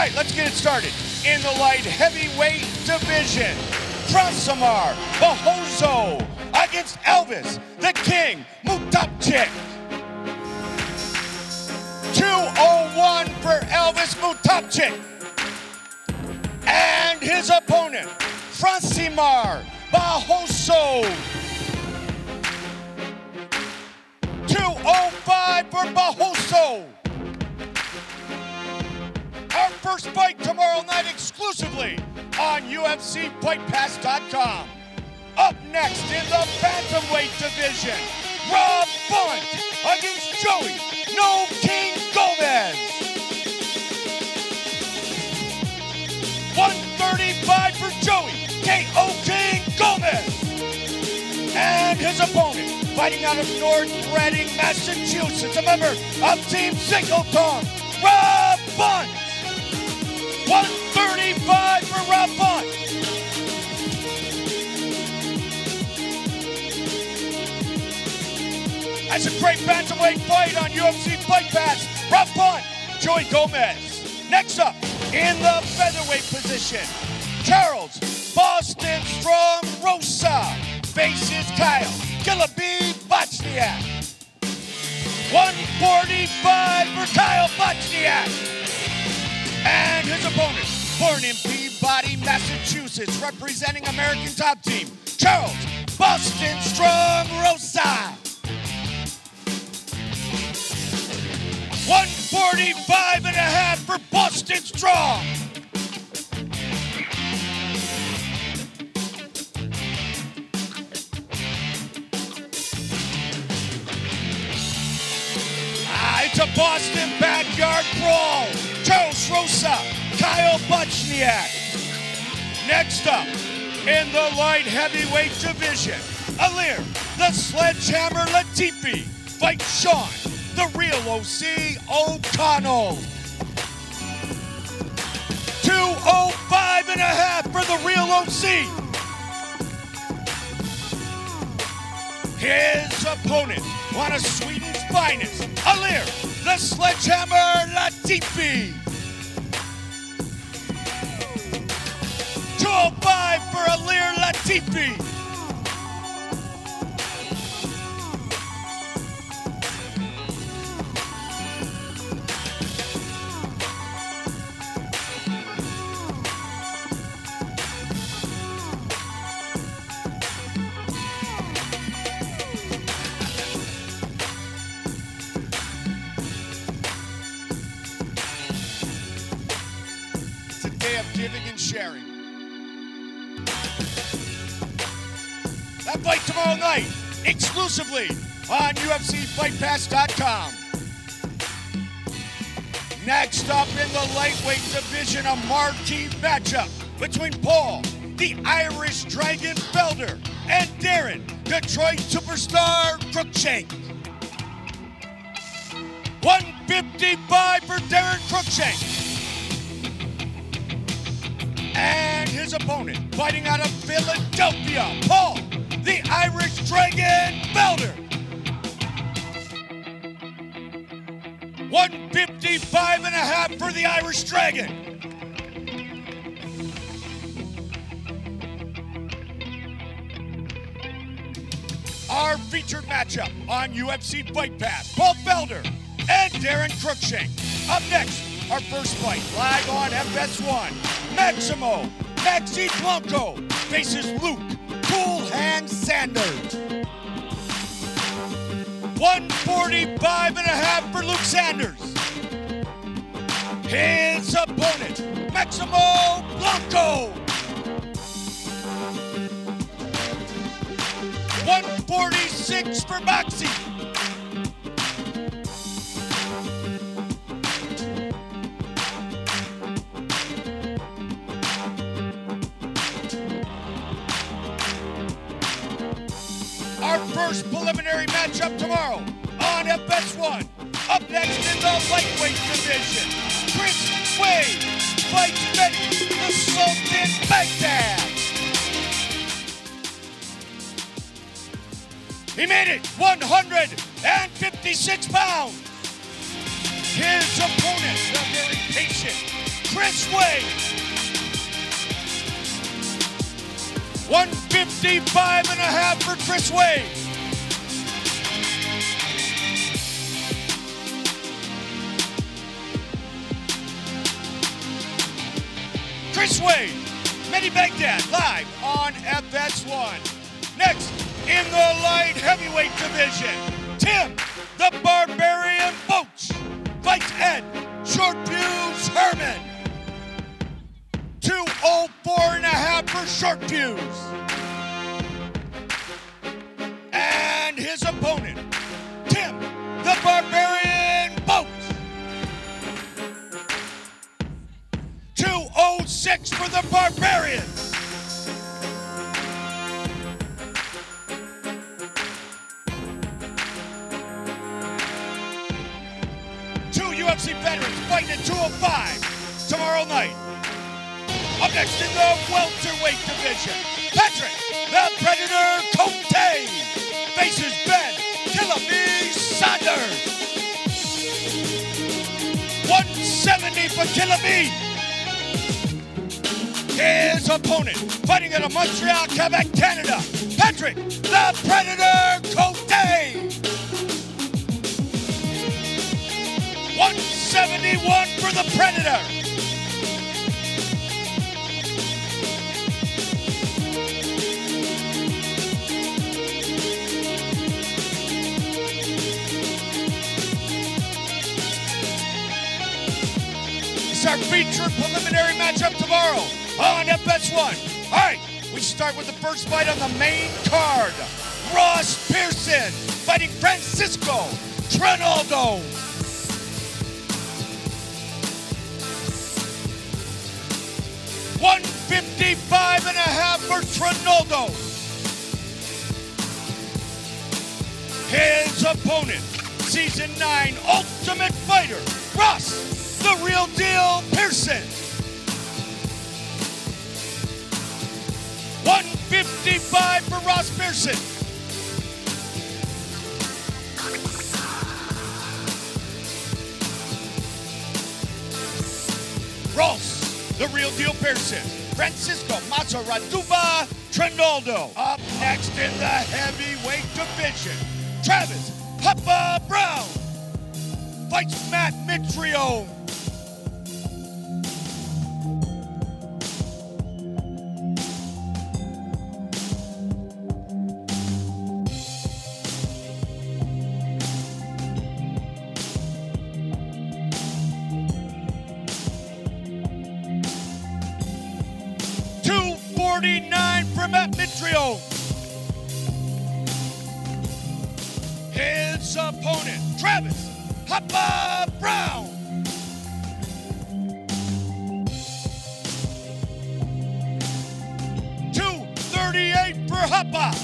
right, let's get it started. In the light heavyweight division, Krasimir Bahoso against Elvis the King Mutapchik. 201 for Elvis Mutapchik. And his opponent, Krasimir Bahoso. 205 for Bahoso. Our first fight tomorrow night exclusively on UFCFightPass.com. Up next in the bantamweight division, Rob Bunt against Joey No King Gomez. 135 for Joey K.O. King Gomez. And his opponent, fighting out of North Reading, Massachusetts, a member of Team Singleton, Rob Bunt. 135 for Rob Bunt. That's a great bantamweight fight on UFC Fight Pass. Rob Bunt, Joey Gomez. Next up, in the featherweight position, Charles Boston Strong Rosa faces Kyle Killaby Bochniak. 145 for Kyle Bochniak. And his opponent, born in Peabody, Massachusetts, representing American Top Team, Charles Boston Strong Rosa. 145 and a half for Boston Strong. It's a Boston backyard brawl. Charles Rosa, Kyle Bochniak. Next up, in the light heavyweight division, Alir the Sledgehammer Latifi fights Sean the Real OC O'Connell. 205 and a half for the Real OC. His opponent, one of Sweden's finest, Alir the Sledgehammer Latifi. 205 for Alir Latifi. Of giving and sharing. That fight tomorrow night, exclusively on UFCFightPass.com. Next up in the lightweight division, a marquee matchup between Paul, the Irish Dragon Felder, and Darren, Detroit Superstar Cruikshank. 155 for Darren Cruikshank. And his opponent, fighting out of Philadelphia, Paul, the Irish Dragon Felder. 155 and a half for the Irish Dragon. Our featured matchup on UFC Fight Pass, Paul Felder and Darren Cruikshank. Up next, our first fight, live on FS1. Maximo Maxi Blanco faces Luke Cool Hand Sanders. 145 and a half for Luke Sanders. His opponent, Maximo Blanco. 146 for Maxi. Our first preliminary matchup tomorrow on FS1. Up next in the lightweight division, Chris Wade fights Betty the Sultan Baghdad. He made it 156 pounds. His opponent, the very patient Chris Chris Wade. 155.5 for Chris Wade. Chris Wade, Mehdi Baghdad, live on FS1. Next, in the light heavyweight division, Tim the Barbarian Boach fights Ed Short Fuse Herman. 204.5 for Short Fuse. And his opponent, Tim the Barbarian Boach. 206 for the Barbarian. Two UFC veterans fighting at 205 tomorrow night. Up next in the welterweight division, Patrick the Predator Cote faces Ben Killer-Me Saunders. 170 for Killer-Me. His opponent, fighting out of Montreal, Quebec, Canada, Patrick the Predator Cote. 171 for the Predator. It's our feature preliminary matchup tomorrow on FS1. All right, we start with the first fight on the main card. Ross Pearson fighting Francisco Trinaldo. 155.5 for Trinaldo. His opponent, Season 9 Ultimate Fighter, Ross the Real Deal Pearson. 155 for Ross Pearson. Ross the Real Deal Pearson. Francisco Mazaraduba Trinaldo. Up next in the heavyweight division, Travis Papa Brown fights Matt Mitrione. 249 for Matt Mitrione. His opponent, Travis Papa Brown. 238 for Hapa.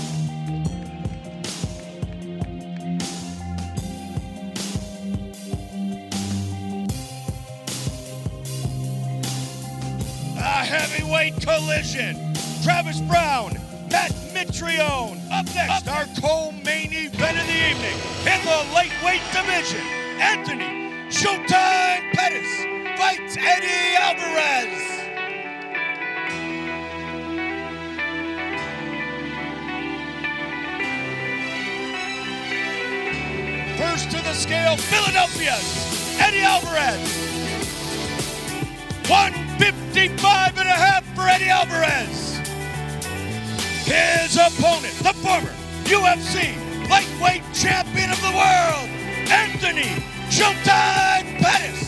A heavyweight collision. Travis Brown, Matt Mitrione. Up next, our co-main event of the evening. In the lightweight division, Anthony Showtime Pettis fights Eddie Alvarez. First to the scale, Philadelphia's Eddie Alvarez. 155.5 for Eddie Alvarez. His opponent, the former UFC lightweight champion of the world, Anthony Showtime Pettis.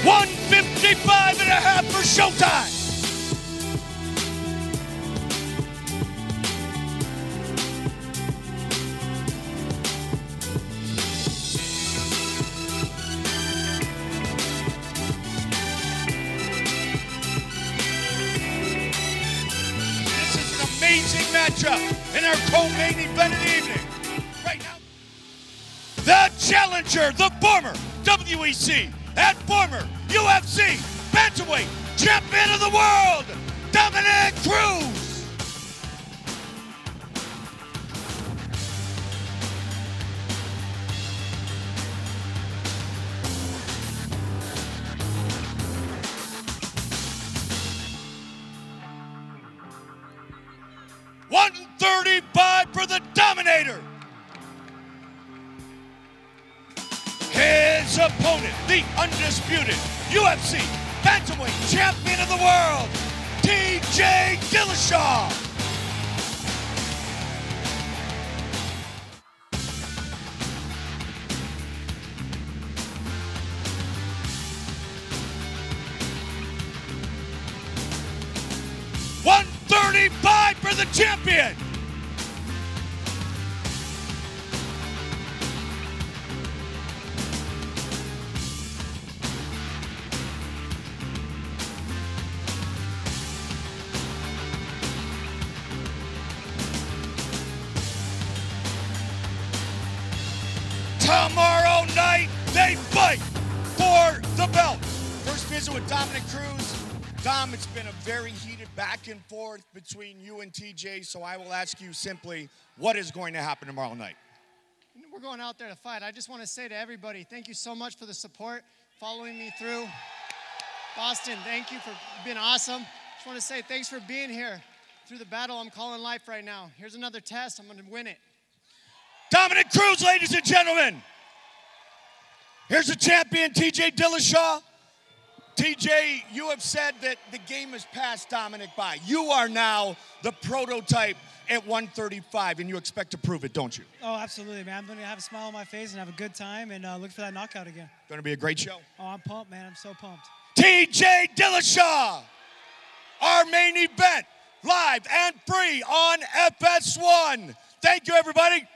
155.5 for Showtime. Amazing matchup in our co-main event of the evening. Right now, the challenger, the former WEC and former UFC bantamweight champion of the world, Dominic Cruz. 135 for the Dominator. His opponent, the undisputed UFC Bantamweight Champion of the World, TJ Dillashaw. $135 for the champion. Tomorrow night, they fight for the belt. First visit with Dominic Cruz. Dom, it's been a very heated back and forth between you and TJ, so I will ask you simply, what is going to happen tomorrow night? We're going out there to fight. I just want to say to everybody, thank you so much for the support, following me through. Boston, thank you for being awesome. Just want to say thanks for being here through the battle I'm calling life right now. Here's another test. I'm going to win it. Dominic Cruz, ladies and gentlemen. Here's the champion, TJ Dillashaw. TJ, you have said that the game has passed Dominic by. You are now the prototype at 135, and you expect to prove it, don't you? Oh, absolutely, man. I'm going to have a smile on my face and have a good time and look for that knockout again. Going to be a great show. Oh, I'm pumped, man. I'm so pumped. TJ Dillashaw, our main event, live and free on FS1. Thank you, everybody.